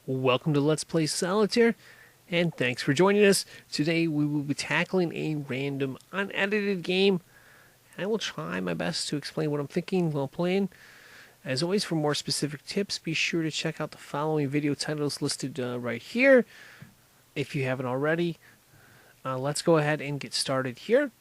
Welcome to Let's Play Solitaire, and thanks for joining us. Today we will be tackling a random, unedited game. I will try my best to explain what I'm thinking while playing. As always, for more specific tips, be sure to check out the following video titles listed right here, if you haven't already. Let's go ahead and get started here.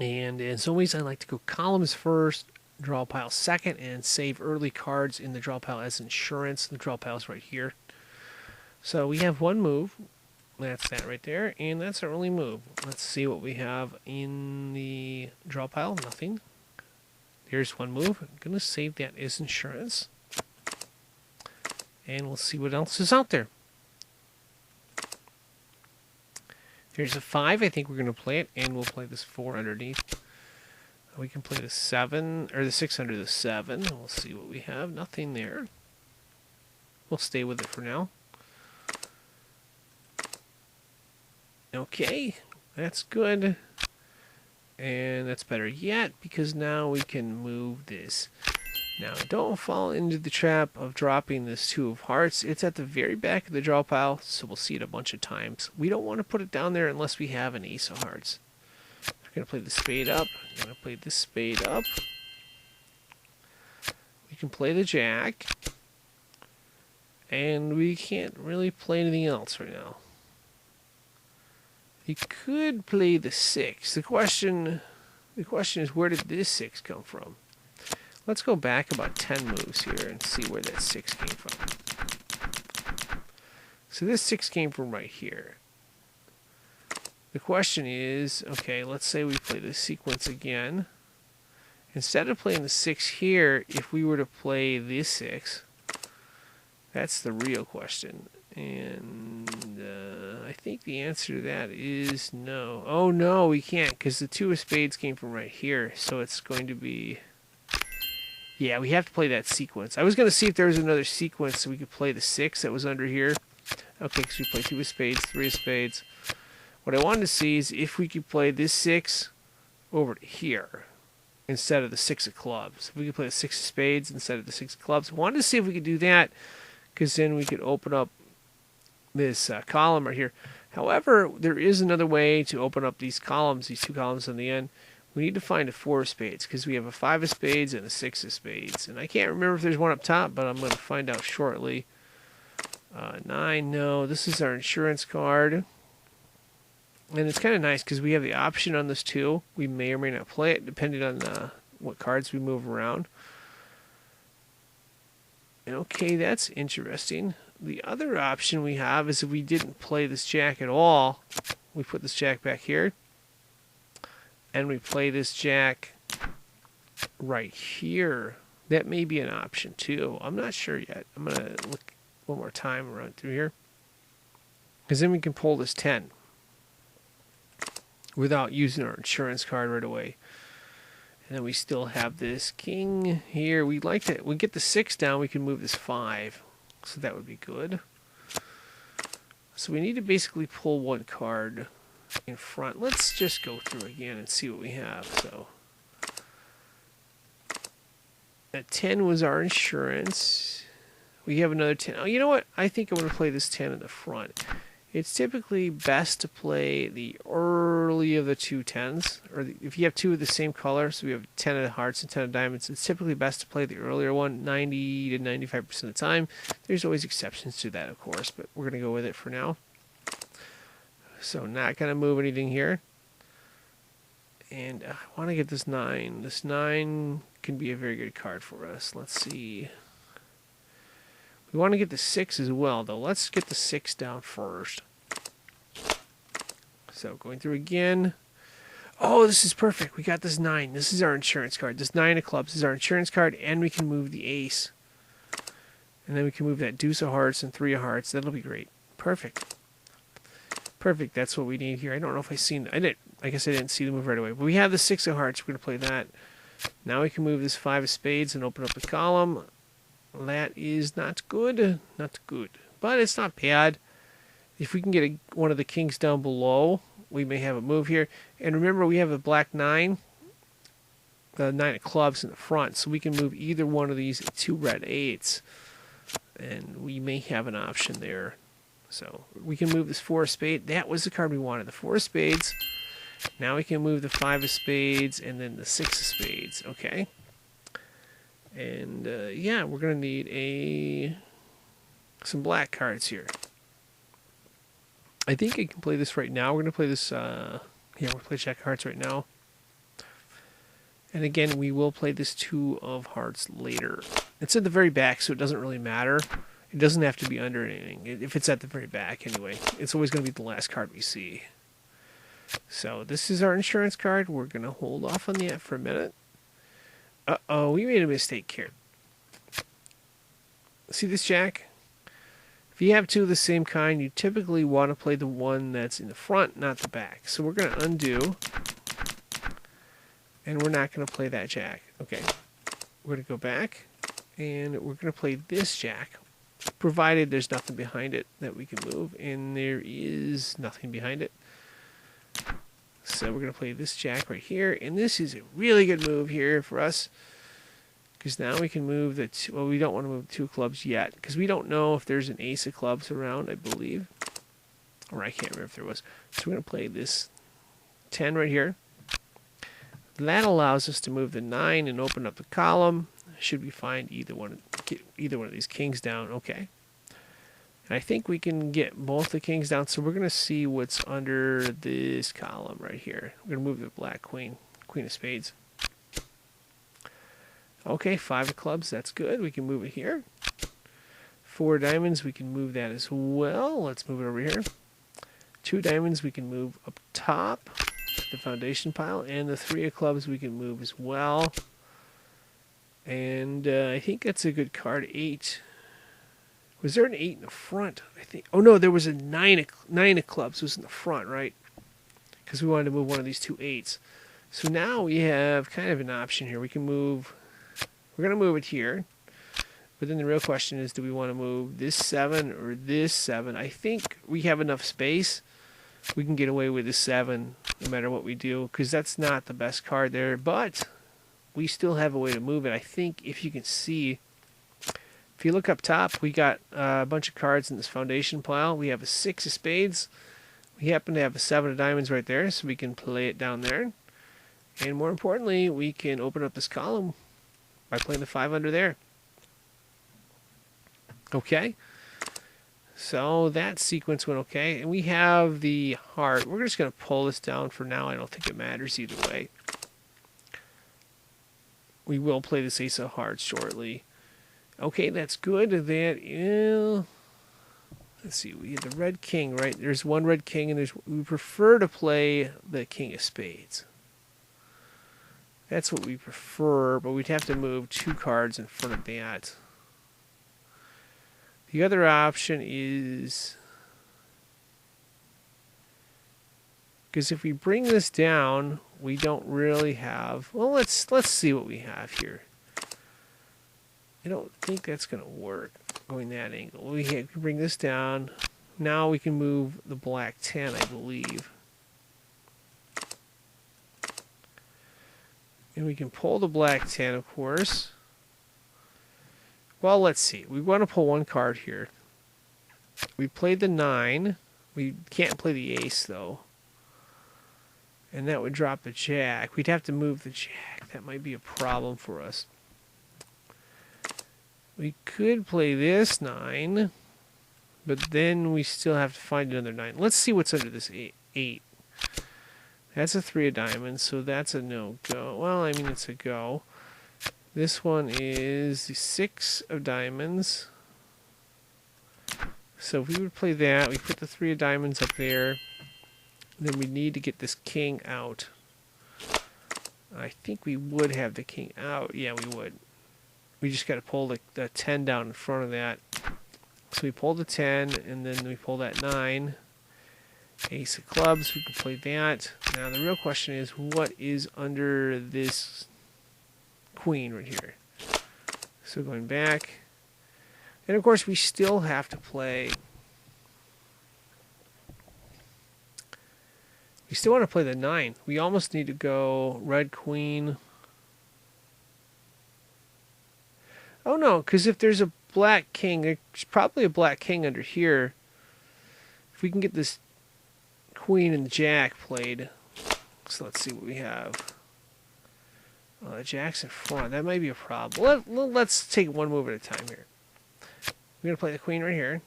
And as always, I like to go columns first, draw pile second, and save early cards in the draw pile as insurance. The draw pile is right here. So we have one move. That's that right there. And that's our only move. Let's see what we have in the draw pile. Nothing. Here's one move. I'm going to save that as insurance. And we'll see what else is out there. Here's a 5. I think we're going to play it. And we'll play this 4 underneath. We can play the 7, or the 6 under the 7. We'll see what we have. Nothing there. We'll stay with it for now. Okay, that's good. And that's better yet, because now we can move this. Now, don't fall into the trap of dropping this 2 of hearts. It's at the very back of the draw pile, so we'll see it a bunch of times. We don't want to put it down there unless we have an ace of hearts. I'm going to play the spade up. I'm going to play this spade up. We can play the jack. And we can't really play anything else right now. You could play the 6. The question is, where did this 6 come from? Let's go back about 10 moves here and see where that 6 came from. So this 6 came from right here. The question is, okay, let's say we play this sequence again. Instead of playing the 6 here, if we were to play this 6, that's the real question. And I think the answer to that is no. Oh no, we can't, because the 2 of spades came from right here. So it's going to be... yeah, we have to play that sequence. I was going to see if there was another sequence so we could play the 6 that was under here. Okay, because we play 2 of spades, 3 of spades. What I wanted to see is if we could play this 6 over to here instead of the 6 of clubs. If we could play the 6 of spades instead of the 6 of clubs. I wanted to see if we could do that, because then we could open up this column right here. However, there is another way to open up these columns, these 2 columns on the end. We need to find a 4 of spades, because we have a 5 of spades and a 6 of spades. And I can't remember if there's one up top, but I'm going to find out shortly. 9, no. This is our insurance card. And it's kind of nice because we have the option on this too. We may or may not play it depending on what cards we move around. And okay, that's interesting. The other option we have is if we didn't play this jack at all, we put this jack back here, and we play this jack right here. That may be an option too. I'm not sure yet. I'm going to look one more time around through here. Because then we can pull this 10. Without using our insurance card right away. And then we still have this king here. We like that. We get the 6 down, we can move this 5. So that would be good. So we need to basically pull 1 card in front. Let's just go through again and see what we have. So that 10 was our insurance. We have another 10. Oh, you know what? I think I'm going to play this 10 in the front. It's typically best to play the early of the 2 10s, or if you have 2 of the same color, so we have 10 of hearts and 10 of diamonds, it's typically best to play the earlier one 90 to 95% of the time. There's always exceptions to that, of course, but we're going to go with it for now. So not going to move anything here. And I want to get this 9. This 9 can be a very good card for us. Let's see. We want to get the 6 as well, though. Let's get the 6 down first. So, going through again. Oh, this is perfect. We got this 9. This is our insurance card. This 9 of clubs is our insurance card, and we can move the ace. And then we can move that deuce of hearts and 3 of hearts. That'll be great. Perfect. Perfect. That's what we need here. I don't know if I guess I didn't see the move right away. But we have the 6 of hearts. We're going to play that. Now we can move this 5 of spades and open up the column. That is not good. Not good. But it's not bad. If we can get one of the kings down below, we may have a move here. And remember, we have a black 9. The 9 of clubs in the front. So we can move either one of these 2 red 8s. and we may have an option there. So we can move this 4 of spades. That was the card we wanted, the 4 of spades. Now we can move the 5 of spades and then the 6 of spades. Okay. And yeah, we're going to need some black cards here. I think I can play this right now. We're going to play this, yeah, we'll play Jack of Hearts right now. And again, we will play this 2 of Hearts later. It's at the very back, so it doesn't really matter. It doesn't have to be under anything. If it's at the very back, anyway. It's always going to be the last card we see. So this is our insurance card. We're going to hold off on that for a minute. Uh-oh, we made a mistake here. See this Jack? If you have 2 of the same kind, you typically want to play the one that's in the front, not the back. So we're going to undo. And we're not going to play that Jack. Okay. We're going to go back. And we're going to play this Jack. Provided there's nothing behind it that we can move. And there is nothing behind it. So we're going to play this Jack right here. And this is a really good move here for us. Because now we can move the two. Well, we don't want to move 2 clubs yet. Because we don't know if there's an ace of clubs around, I believe. Or I can't remember if there was. So we're going to play this 10 right here. That allows us to move the 9 and open up the column. Should we find either one of these kings down? Okay. And I think we can get both the kings down. So we're going to see what's under this column right here. We're going to move the black queen, queen of spades. Okay, 5 of clubs. That's good. We can move it here. 4 diamonds. We can move that as well. Let's move it over here. 2 diamonds. We can move up top. The foundation pile, and the 3 of clubs we can move as well. And I think that's a good card. 8. Was there an 8 in the front? I think. Oh no, there was a 9 of clubs was in the front, right? Because we wanted to move one of these 2 8s. So now we have kind of an option here. We can move. We're going to move it here. But then the real question is, do we want to move this 7 or this 7? I think we have enough space. We can get away with the 7 no matter what we do, because that's not the best card there, but we still have a way to move it. I think if you can see, if you look up top, we got a bunch of cards in this foundation pile. We have a 6 of spades. We happen to have a 7 of diamonds right there, so we can play it down there. And more importantly, we can open up this column by playing the 5 under there. Okay. So that sequence went okay. And we have the heart. We're just going to pull this down for now. I don't think it matters either way. We will play this ace of hearts shortly. Okay, that's good. That, let's see. We had the red king, right? There's one red king, and we prefer to play the king of spades. That's what we prefer, but we'd have to move 2 cards in front of that. The other option is, because if we bring this down, we don't really have. Well, let's see what we have here. I don't think that's going to work going that angle. We can bring this down. Now we can move the black 10, I believe. And we can pull the black 10, of course. Well, let's see. We want to pull 1 card here. We played the 9. We can't play the ace, though. And that would drop the jack. We'd have to move the jack. That might be a problem for us. We could play this 9. But then we still have to find another 9. Let's see what's under this 8. That's a 3 of diamonds, so that's a no-go. Well, I mean, it's a go. This one is the 6 of diamonds. So if we would play that, we put the 3 of diamonds up there. Then we need to get this king out. I think we would have the king out. Yeah, we would. We just got to pull the 10 down in front of that. So we pull the 10, and then we pull that 9. Ace of clubs, we can play that. Now the real question is, what is under this queen right here? So going back. And of course we still have to play. We still want to play the 9. We almost need to go red queen. Oh no, because if there's a black king. There's probably a black king under here. If we can get this queen and jack played. So let's see what we have. Jack's in front. That might be a problem. Let's take one move at a time here. We're going to play the queen right here.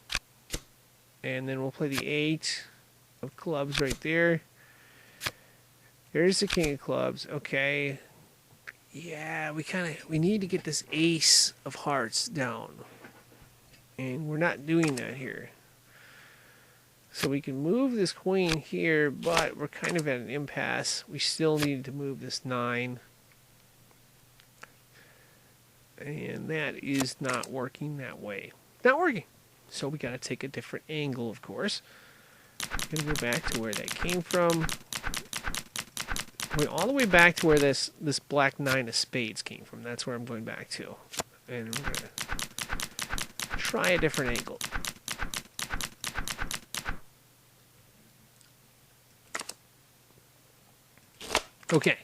And then we'll play the 8 of clubs right there. There's the king of clubs. Okay. Yeah, we need to get this ace of hearts down. And we're not doing that here. So we can move this queen here, but we're kind of at an impasse. We still need to move this 9. And that is not working that way. Not working. So we got to take a different angle, of course. I'm going to go back to where that came from. All the way back to where this black 9 of spades came from. That's where I'm going back to. And we're going to try a different angle. Okay,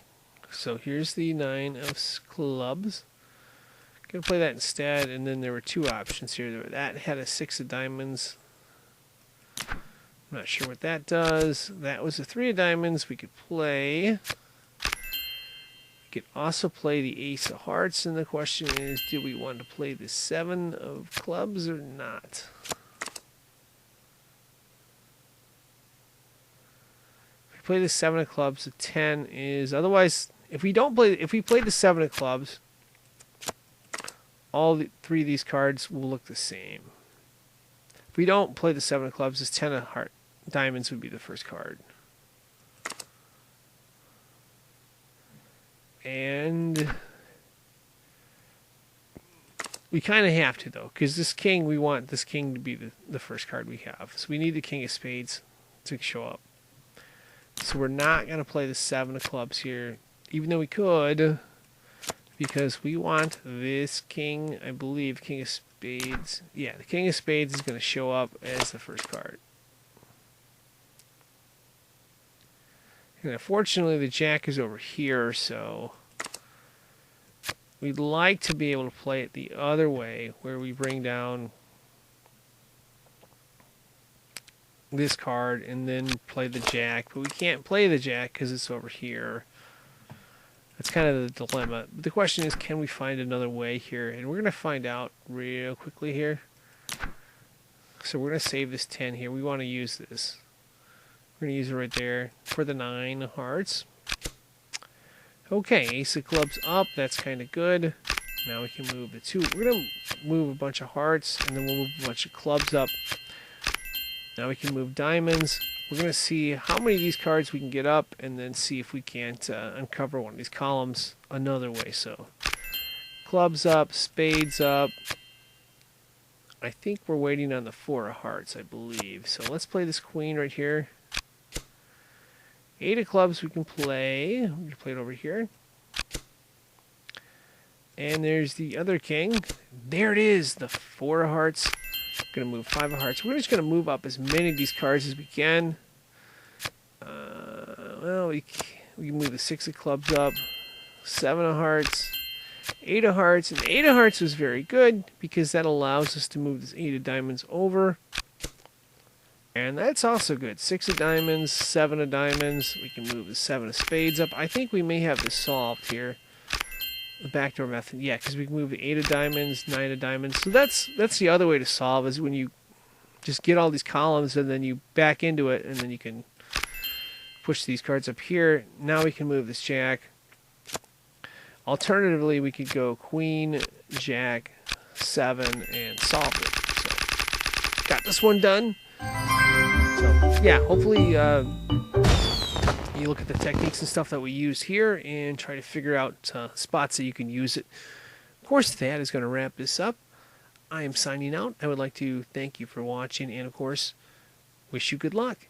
so here's the 9 of clubs. Gonna play that instead, and then there were 2 options here. That had a 6 of diamonds. I'm not sure what that does. That was a 3 of diamonds. We could play. We could also play the ace of hearts, and the question is, do we want to play the 7 of clubs or not? If we play the 7 of clubs, the 10 is otherwise. If we play the 7 of clubs, all 3 of these cards will look the same. If we don't play the 7 of clubs, this 10 of diamonds would be the first card. And we kind of have to, though, because this king, we want this king to be the first card we have. So we need the king of spades to show up. So we're not going to play the 7 of clubs here, even though we could, because we want this king, I believe, king of spades. Yeah, the king of spades is going to show up as the first card. And unfortunately, the jack is over here, so we'd like to be able to play it the other way, where we bring down this card and then play the jack. But we can't play the jack because it's over here. That's kind of the dilemma. But the question is, can we find another way here? And we're going to find out real quickly here. So we're going to save this 10 here. We want to use this. We're going to use it right there for the 9 of hearts. Okay, ace of clubs up. That's kind of good. Now we can move the 2. We're going to move a bunch of hearts, and then we'll move a bunch of clubs up. Now we can move diamonds. We're going to see how many of these cards we can get up, and then see if we can't uncover one of these columns another way. So, clubs up, spades up. I think we're waiting on the 4 of hearts, I believe. So let's play this queen right here. 8 of clubs we can play. We're going to play it over here. And there's the other king. There it is, the 4 of hearts. We're going to move 5 of hearts. We're just going to move up as many of these cards as we can. Well, we can move the 6 of clubs up. 7 of hearts. 8 of hearts. And 8 of hearts was very good because that allows us to move this 8 of diamonds over. And that's also good. 6 of diamonds, 7 of diamonds. We can move the 7 of spades up. I think we may have this solved here. The backdoor method. Yeah, because we can move the 8 of diamonds, 9 of diamonds. So that's the other way to solve, is when you just get all these columns and then you back into it, and then you can push these cards up here. Now we can move this jack. Alternatively, we could go queen, jack, 7, and solve it. So, got this one done. So, yeah, hopefully you look at the techniques and stuff that we use here and try to figure out spots that you can use it. Of course, that is going to wrap this up. I am signing out. I would like to thank you for watching and, of course, wish you good luck.